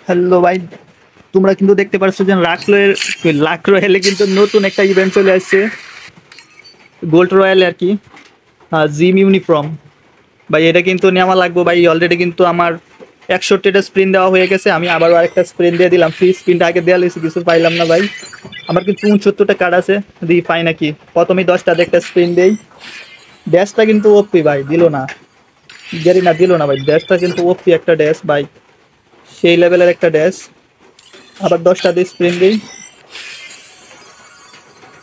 Hello ভাই, তোমরা কিন্তু দেখতে পারছো যে লাক রয়্যালে কিন্তু নতুন একটা ইভেন্ট চলে আসছে, গোল্ড রয়্যালে আর কি। জিম ইউনিফর্ম ভাই, এটা কিন্তু নেওয়া লাগবে ভাই। অলরেডি কিন্তু আমার 61টা স্প্রিন দেওয়া হয়ে গেছে। আমি আবারও আরেকটা স্প্রিন দিয়ে দিলাম। ফ্রি স্প্রিনটা আগে দেওয়া হয়েছে, কিছু পাইলাম না ভাই। আমার কিন্তু 69টা কার্ড আছে, যদি পাই নাকি। প্রথমেই 10টা একটা স্প্রিন দেই। ড্যাশটা কিন্তু ওপি ভাই, দিল না। জানি না দিল না ভাই, ড্যাশটা কিন্তু ওপি একটা ড্যাশ ভাই, সেই লেভেলের একটা ড্যাশ। আবার 10টা দিয়ে স্প্রিন দিই।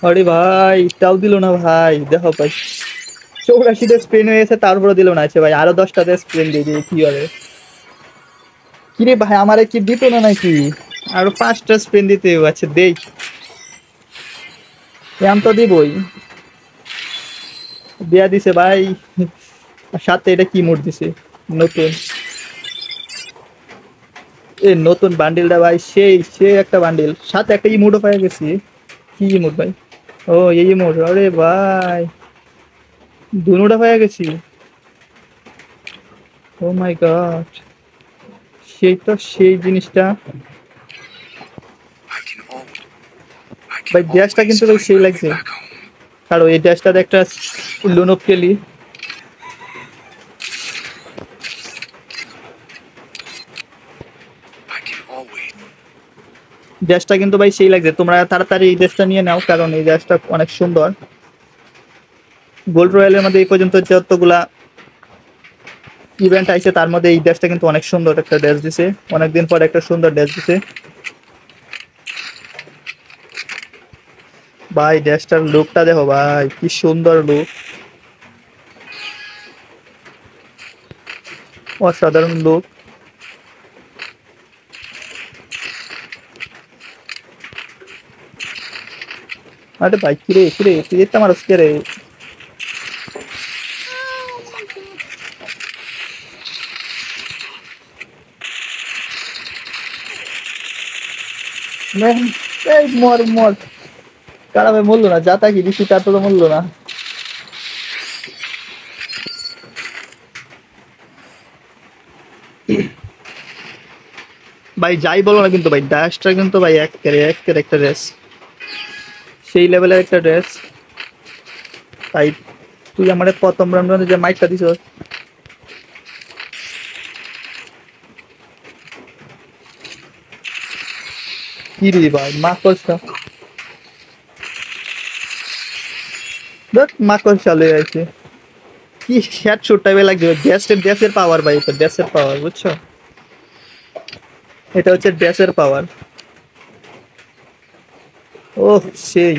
আরে ভাই, তাও দিল না ভাই, দেখো ভাই। 84টা স্প্রিন হয়ে গেছে, তারপরে দিল না। আছে ভাই, আরো 10টা স্প্রিন দিয়ে দিই, কি হবে। কিরে ভাই, আমারে কি দিত না নাকি? আরো 5টা স্প্রিন দিতে হবে। আচ্ছা দেই, এম তো দিবই। দেয়া দিছে ভাই। আর সাথে এটা কি মোড দিছে নতুন। নতুন বান্ডিলটা ভাই, সেই সেই একটা বান্ডিল, সাথে একটা ইমোটও পাই গেছি। কি ইমোট ভাই? ও এই ইমোট, আরে ভাই, দুনোটা পাই গেছি। ও মাই গড, সেই তো সেই জিনিসটা ভাই। ড্যাশটা কিন্তু ভাই সেই লাগছে। কারণ এই ড্যাশটাতে একটা লুনপ খেলি। ড্যাশটা কিন্তু ভাই সেই লাগছে। তোমরা তাড়াতাড়ি এই ড্যাশটা নিয়ে নাও, কারণ এই ড্যাশটা অনেক সুন্দর। গোল্ড রয়্যালের মধ্যে এই পর্যন্ত যতগুলা ইভেন্ট আইছে, তার মধ্যে এই ড্যাশটা কিন্তু অনেক সুন্দর একটা ড্যাশ দিছে। অনেকদিন পর একটা সুন্দর ড্যাশ দিছে ভাই। ড্যাশটার লুকটা দেখো ভাই, কি সুন্দর লুক, অসাধারণ লুক। আরে ভাই, কিরে কিরে, তুই এটা আমার কে রে? এই মর মর, কারাবে মরলো না, যা তাকি দিছি তার তো মরলো না ভাই। যাই বলো না কিন্তু ভাই, ড্যাশটা কিন্তু ভাই একের একটা রেস, সেই লেভেলের একটা ড্রেস। তাই তুই আমার প্রথম রাউন্ডে যে মাইকটা দিছ, কি রে ভাই, মাকড়সা। দেখ মাকড়সা লয়ে আছে। কি হেড শট টাইপের লাগছে। ড্যাশের পাওয়ার ভাই, এটা ড্যাশের পাওয়ার, বুঝছো? এটা হচ্ছে ড্যাশের পাওয়ার। ওহ সেই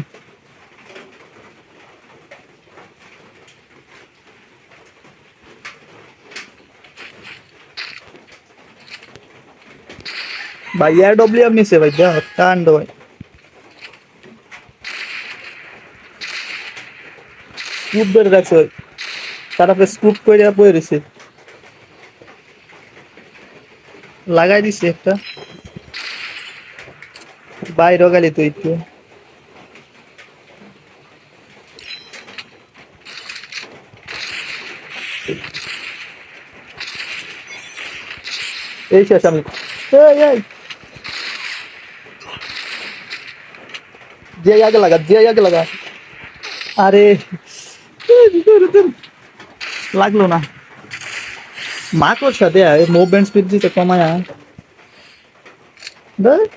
ভাই, এডব্লিউএম নিছে ভাই, দেখ কাণ্ড ভাই। স্কুপ ধরে রাখছে ভাই, তারপরে স্কুপ করে বয়ে রয়েছে। লাগাই দিছে একটা, বাইরে গেলি তুই একটু। এই শেষ আমি। এই এই, যে আগে লাগা, যে আগে লাগা। আরে লাগলো না। মাকড়সা দেয়া মুভমেন্ট স্পিড দিতে কমায়া। দেখ,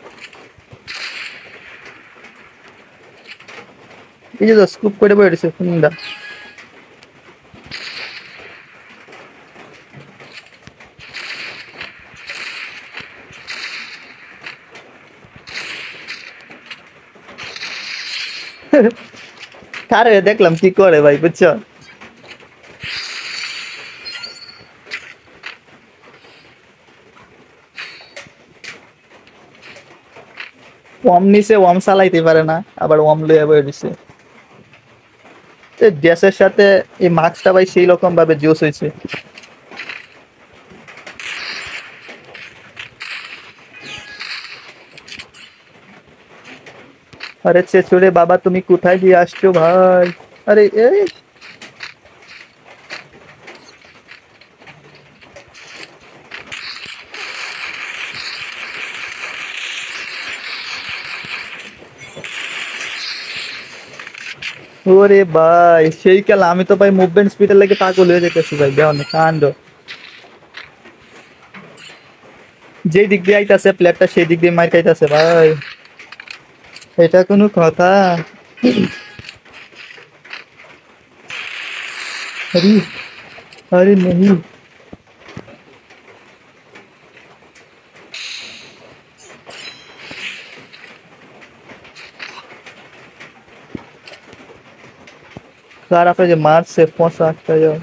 এই যে স্কুপ করে বয়ে রয়েছে ফিনিংটা। কারে দেখলাম কি করে ভাই, বুঝছো? ওম নিচে, ওম চালাইতে পারে না, আবার ওম লয়ে বয়ে দিছে। ড্রেসের সাথে এই মাস্কটা ভাই সেই রকম ভাবে জোস হয়েছে। আরে ছেচুরে বাবা, তুমি কোথায় দিয়ে আসছো ভাই? আরে এই, ওরে ভাই সেই খেলা, আমি তো ভাই মুভমেন্ট স্পিডের লাগে পাগল হয়ে যেতেছি ভাই, দেওয়ান কাণ্ড। যেই দিক দিয়ে আইতাছে প্লেয়ারটা সেই দিক দিয়ে মার খাইতাছে ভাই, এটা কোনো কথা? अरे अरे नहीं। सारा पे जो मार्च से फंसा आता जो।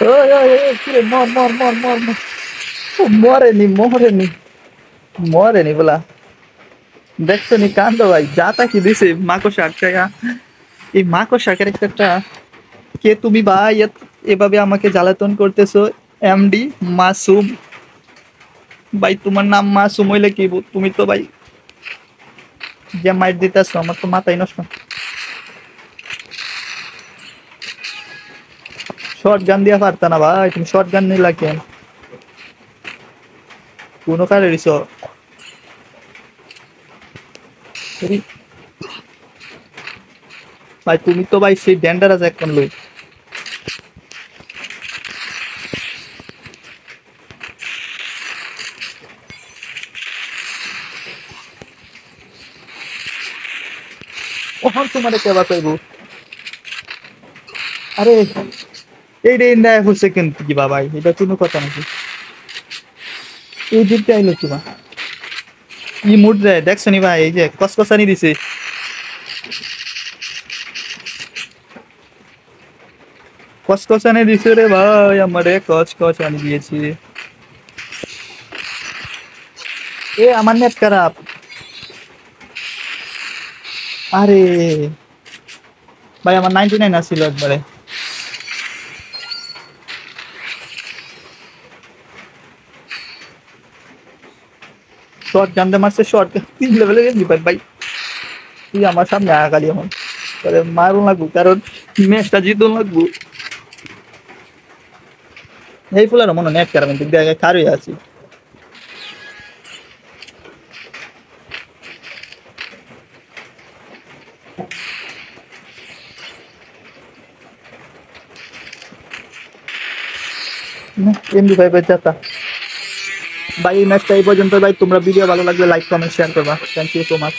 ओए ओए ओए फिर मर मर मर मर मर। ओ, मरे नहीं बोला। দেখছো নি কাণ্ড ভাই, যাতা কি দিছে মাকড়সা আটকায়া। এই মাকড়সা ক্যারেক্টারটা কে তুমি ভাই? এভাবে আমাকে জ্বালাতন করতেছো। এমডি মাসুম ভাই, তোমার নাম মাসুম হইলে কি তুমি তো ভাই যে মাইট দিতেছো, আমার তো মাথায় নষ্ট। শর্ট গান দিয়া পারতা না ভাই, তুমি শর্ট গান নিলা কেন? কোনো কারে দিছ? ভাই তুমি তো ভাই সেই ডেন্ডারাস এখন লই। ওহন তোমারে কেবা কইবো? আরে এই রে না হচ্ছে কিন্তু কি ভাই, এটা কোনো কথা নাকি? এই দিকটা আইলো কি বা? ই মুড দেয় দেখছো নি ভাই, এই যে কসকসানি দিছে। কসকসানি দিছে রে ভাই, আমারে কসকসানি দিয়েছে। এ আমার নেট খারাপ। আরে ভাই আমার 99 আসছিল একবারে। শর্ট গান দিয়ে মারছে, শর্ট 3 লেভেলের এমনি ভাই। তুই আমার সামনে আগালি এখন, তাহলে মারুন লাগবো, কারণ ম্যাচটা জিতুন লাগবো। এই ফুলার মনে নেট খারাপ, কিন্তু দেখে খারই আছি। এমনি ভাই ভাই যাতা ভাই, এই ম্যাচটা এই পর্যন্ত ভাই। তোমরা ভিডিও ভালো লাগলে লাইক কমেন্ট শেয়ার করবা। Thank you so much.